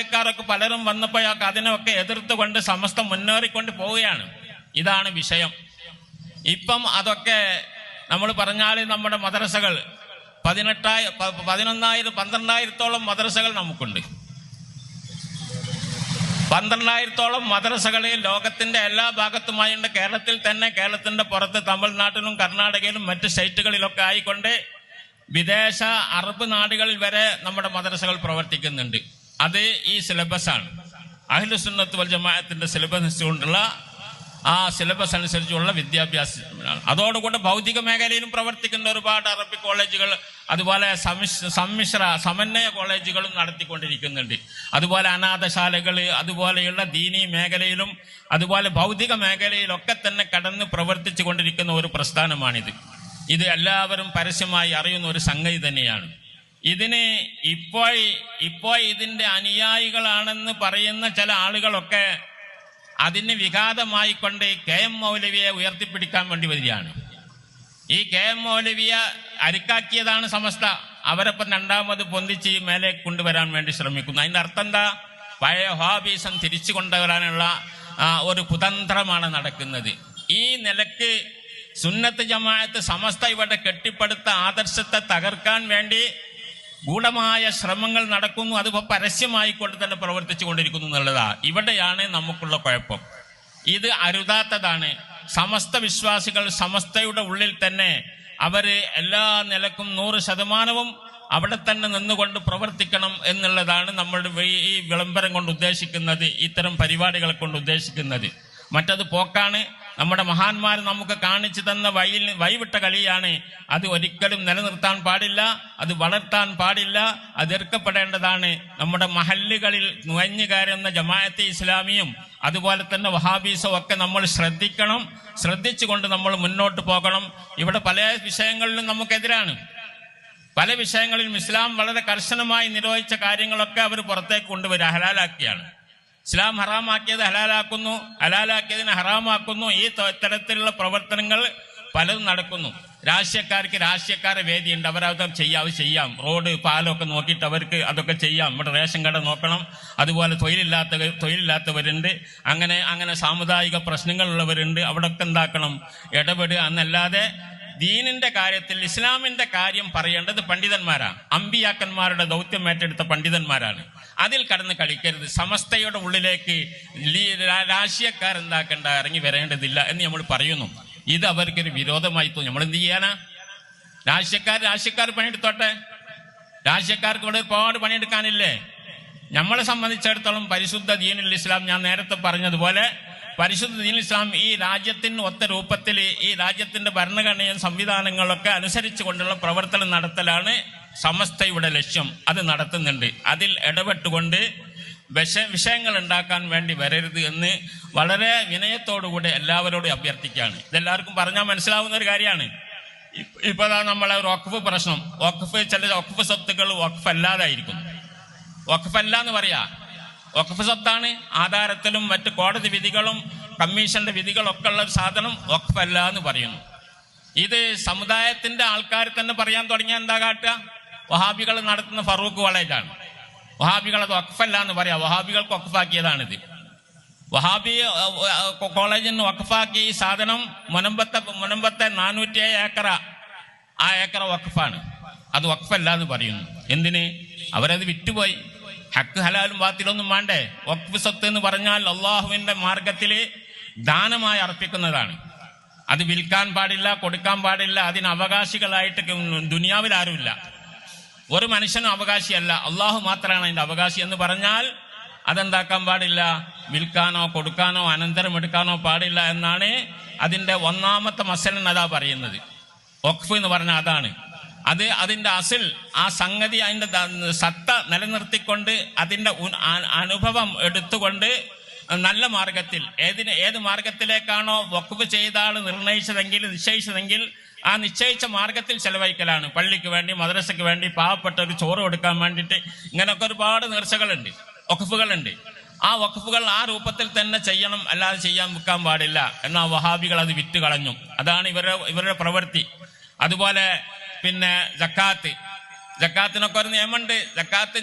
അഭിപ്രായക്കാരൊക്കെ പലരും വന്നപ്പോഴൊക്കെ അതിനൊക്കെ എതിർത്തുകൊണ്ട് സമസ്ത മുന്നേറിക്കൊണ്ട് പോവുകയാണ്. ഇതാണ് വിഷയം. ഇപ്പം അതൊക്കെ നമ്മൾ പറഞ്ഞാൽ നമ്മുടെ മദ്രസകൾ 12,000-12,000 മദ്രസകൾ നമുക്കുണ്ട്. 12,000 മദ്രസകളിൽ ലോകത്തിന്റെ എല്ലാ ഭാഗത്തുമായുണ്ട്. കേരളത്തിൽ തന്നെ, കേരളത്തിന്റെ പുറത്ത് തമിഴ്നാട്ടിലും കർണാടകയിലും മറ്റ് സ്റ്റേറ്റുകളിലൊക്കെ ആയിക്കൊണ്ട് വിദേശ അറബ് നാടുകളിൽ വരെ നമ്മുടെ മദ്രസകൾ പ്രവർത്തിക്കുന്നുണ്ട്. അത് ഈ സിലബസാണ്, അഹ്ലുസുന്നത്ത് വൽ ജമാഅത്തിന്റെ സിലബസ് കൊണ്ടുള്ള ആ സിലബസ് അനുസരിച്ചുള്ള വിദ്യാഭ്യാസമാണ്. അതോടുകൂടെ ഭൗതിക മേഖലയിലും പ്രവർത്തിക്കുന്ന ഒരുപാട് അറബി കോളേജുകൾ, അതുപോലെ സമന്വയ കോളേജുകളും നടത്തിക്കൊണ്ടിരിക്കുന്നുണ്ട്. അതുപോലെ അനാഥശാലകൾ, അതുപോലെയുള്ള ദീനി മേഖലയിലും അതുപോലെ ഭൗതിക മേഖലയിലൊക്കെ തന്നെ കടന്ന് പ്രവർത്തിച്ചു കൊണ്ടിരിക്കുന്ന ഒരു പ്രസ്ഥാനമാണിത്. ഇത് എല്ലാവരും പരസ്യമായി അറിയുന്ന ഒരു സംഗതി തന്നെയാണ്. ഇതിന് ഇപ്പോൾ ഇതിന്റെ അനുയായികളാണെന്ന് പറയുന്ന ചില ആളുകളൊക്കെ അതിന് വിഘാതമായിക്കൊണ്ട് KM മൗലവിയെ ഉയർത്തിപ്പിടിക്കാൻ വേണ്ടി വരികയാണ്. ഈ KM മൗലവിയെ അരിക്കാക്കിയതാണ് സമസ്ത. അവരപ്പം രണ്ടാമത് പൊന്തിച്ച് മേലെ കൊണ്ടുവരാൻ വേണ്ടി ശ്രമിക്കുന്നു. അതിന്റെ അർത്ഥം എന്താ? പഴയ വഹാബിസം തിരിച്ചു കൊണ്ടുവരാനുള്ള ഒരു കുതന്ത്രമാണ് നടക്കുന്നത്. ഈ നിലക്ക് സുന്നത്ത് ജമാഅത്ത് സമസ്ത ഇവിടെ കെട്ടിപ്പടുത്ത ആദർശത്തെ തകർക്കാൻ വേണ്ടി ഗൂഢമായ ശ്രമങ്ങൾ നടക്കുന്നു. അതിപ്പോൾ പരസ്യമായിക്കൊണ്ട് തന്നെ പ്രവർത്തിച്ചു കൊണ്ടിരിക്കുന്നു എന്നുള്ളതാ. ഇവിടെയാണ് നമുക്കുള്ള കുഴപ്പം. ഇത് അരുതാത്തതാണ്. സമസ്ത വിശ്വാസികൾ സമസ്തയുടെ ഉള്ളിൽ തന്നെ അവര് എല്ലാ നിലക്കും 100% അവിടെ തന്നെ നിന്നുകൊണ്ട് പ്രവർത്തിക്കണം എന്നുള്ളതാണ് നമ്മളുടെ ഈ വിളംബരം കൊണ്ട് ഉദ്ദേശിക്കുന്നത്, ഇത്തരം പരിപാടികളെ കൊണ്ട് ഉദ്ദേശിക്കുന്നത്. മറ്റത് പോക്കാണ്. നമ്മുടെ മഹാന്മാർ നമുക്ക് കാണിച്ചു തന്ന വഴിവിട്ട കളിയാണ്. അത് ഒരിക്കലും നിലനിർത്താൻ പാടില്ല, അത് വളർത്താൻ പാടില്ല, അത് എതിർക്കപ്പെടേണ്ടതാണ്. നമ്മുടെ മഹല്ലുകളിൽ നുഴഞ്ഞു കയറുന്ന ജമാഅത്തെ ഇസ്ലാമിയും അതുപോലെ തന്നെ വഹാബീസും ഒക്കെ നമ്മൾ ശ്രദ്ധിക്കണം. ശ്രദ്ധിച്ചുകൊണ്ട് നമ്മൾ മുന്നോട്ട് പോകണം. ഇവിടെ പല വിഷയങ്ങളിലും നമുക്കെതിരാണ്. പല വിഷയങ്ങളിലും ഇസ്ലാം വളരെ കർശനമായി നിരോധിച്ച കാര്യങ്ങളൊക്കെ അവർ പുറത്തേക്ക് കൊണ്ടുവരിക, ഹലാലാക്കിയാണ്. ഇസ്ലാം ഹറാമാക്കിയത് ഹലാലാക്കുന്നു, ഹലാലാക്കിയതിനെ ഹറാമാക്കുന്നു. ഈ തരത്തിലുള്ള പ്രവർത്തനങ്ങൾ പലതും നടക്കുന്നു. രാഷ്ട്രീയക്കാരുടെ വേദിയുണ്ട്, അവരത് ചെയ്യാം. റോഡ് പാലമൊക്കെ നോക്കിയിട്ട് അവർക്ക് അതൊക്കെ ചെയ്യാം. ഇവിടെ റേഷൻ കട നോക്കണം, അതുപോലെ തൊഴിലില്ലാത്തവരുണ്ട്, അങ്ങനെ സാമുദായിക പ്രശ്നങ്ങളുള്ളവരുണ്ട്. അവിടെയൊക്കെ എന്താക്കണം, ഇടപെടുക എന്നല്ലാതെ ദീനിന്റെ കാര്യത്തിൽ ഇസ്ലാമിന്റെ കാര്യം പറയേണ്ടത് പണ്ഡിതന്മാരാണ്. അമ്പിയാക്കന്മാരുടെ ദൗത്യം ഏറ്റെടുത്ത പണ്ഡിതന്മാരാണ്. അതിൽ കടന്ന് കളിക്കരുത്. സമസ്തയുടെ ഉള്ളിലേക്ക് രാഷ്ട്രീയക്കാരെന്താക്കണ്ട, ഇറങ്ങി വരേണ്ടതില്ല എന്ന് നമ്മൾ പറയുന്നു. ഇത് അവർക്കൊരു വിരോധമായി തോന്നി. നമ്മൾ എന്ത് ചെയ്യാനാ? രാഷ്ട്രീയക്കാർ പണിയെടുത്തോട്ടെ. രാഷ്ട്രീയക്കാർക്ക് ഇവിടെ ഒരുപാട് പണിയെടുക്കാനില്ലേ? നമ്മളെ സംബന്ധിച്ചിടത്തോളം പരിശുദ്ധ ദീനുൽ ഇസ്ലാം, ഞാൻ നേരത്തെ പറഞ്ഞതുപോലെ പരിശുദ്ധ ദീനുൽ ഇസ്ലാം ഈ രാജ്യത്തിന് ഒത്ത രൂപത്തിൽ ഈ രാജ്യത്തിന്റെ ഭരണഘടനയും സംവിധാനങ്ങളൊക്കെ അനുസരിച്ച് കൊണ്ടുള്ള പ്രവർത്തനം നടത്തലാണ് സമസ്തയുടെ ലക്ഷ്യം. അത് നടത്തുന്നുണ്ട്. അതിൽ ഇടപെട്ടുകൊണ്ട് വിഷയങ്ങൾ ഉണ്ടാക്കാൻ വേണ്ടി വരരുത് എന്ന് വളരെ വിനയത്തോടുകൂടി എല്ലാവരോടും അഭ്യർത്ഥിക്കുകയാണ്. ഇതെല്ലാവർക്കും പറഞ്ഞാൽ മനസ്സിലാവുന്ന ഒരു കാര്യമാണ്. ഇപ്പോഴാ നമ്മളെ ഒരു വഖഫ് പ്രശ്നം. ചില വഖഫ് സ്വത്തുക്കൾ വഖഫ് അല്ലാതായിരിക്കുന്നു. വഖഫ് അല്ല എന്ന് പറയാ, വഖഫ് സ്വത്താണ്. ആധാരത്തിലും മറ്റ് കോടതി വിധികളും കമ്മീഷന്റെ വിധികളൊക്കെ ഉള്ള ഒരു സാധനം വഖഫ് അല്ല എന്ന് പറയുന്നു. ഇത് സമുദായത്തിന്റെ ആൾക്കാർ തന്നെ പറയാൻ തുടങ്ങിയാൽ എന്താ കാട്ടുക? വഹാബികൾ നടത്തുന്ന ഫറൂഖ് കോളേജാണ്. വഹാബികൾ അത് വഖഫല്ല എന്ന് പറയാം. വഹാബികൾക്ക് വഖഫാക്കിയതാണിത്. വഹാബി കോളേജിന് വഖഫാക്കിയ ഈ സാധനം മുനമ്പത്തെ 407 ഏക്കർ, ആ ഏക്കർ വഖഫാണ്. അത് വഖഫല്ല എന്ന് പറയുന്നു. എന്തിന്? അവരത് വിറ്റുപോയി. ഹക്ക് ഹലാലും ബാത്തിലൊന്നും വേണ്ടേ? വഖഫ് സ്വത്ത് എന്ന് പറഞ്ഞാൽ അള്ളാഹുവിന്റെ മാർഗത്തിൽ ദാനമായി അർപ്പിക്കുന്നതാണ്. അത് വിൽക്കാൻ പാടില്ല, കൊടുക്കാൻ പാടില്ല. അതിന് അവകാശികളായിട്ട് ദുനിയാവിൽ ആരുമില്ല. ഒരു മനുഷ്യനും അവകാശിയല്ല, അള്ളാഹു മാത്രമാണ് അതിന്റെ അവകാശി എന്ന് പറഞ്ഞാൽ അതെന്താക്കാൻ പാടില്ല? വിൽക്കാനോ കൊടുക്കാനോ അനന്തരം എടുക്കാനോ പാടില്ല എന്നാണ് അതിന്റെ ഒന്നാമത്തെ മസലൻ. അതാ പറയുന്നത്. വഖഫ് എന്ന് പറഞ്ഞാൽ അതാണ്. അതിന്റെ അസിൽ, ആ സംഗതി, അതിന്റെ സത്ത നിലനിർത്തിക്കൊണ്ട് അതിന്റെ അനുഭവം എടുത്തുകൊണ്ട് നല്ല മാർഗത്തിൽ ഏത് മാർഗത്തിലേക്കാണോ വഖഫ് ചെയ്ത ആൾ നിശ്ചയിച്ചതെങ്കിൽ ആ നിശ്ചയിച്ച മാർഗത്തിൽ ചെലവഴിക്കലാണ്. പള്ളിക്ക് വേണ്ടി, മദ്രസയ്ക്ക് വേണ്ടി, പാവപ്പെട്ട ഒരു ചോറ് കൊടുക്കാൻ വേണ്ടിയിട്ട്, ഇങ്ങനെയൊക്കെ ഒരുപാട് നേർച്ചകളുണ്ട്, വഖഫുകളുണ്ട്. ആ വഖഫുകൾ ആ രൂപത്തിൽ തന്നെ ചെയ്യണം, അല്ലാതെ വിൽക്കാൻ പാടില്ല. എന്നാൽ വഹാബികൾ അത് വിറ്റ് കളഞ്ഞു. അതാണ് ഇവരുടെ പ്രവൃത്തി. അതുപോലെ പിന്നെ ജക്കാത്തിനൊക്കെ ഒരു നിയമമുണ്ട്. ജക്കാത്ത്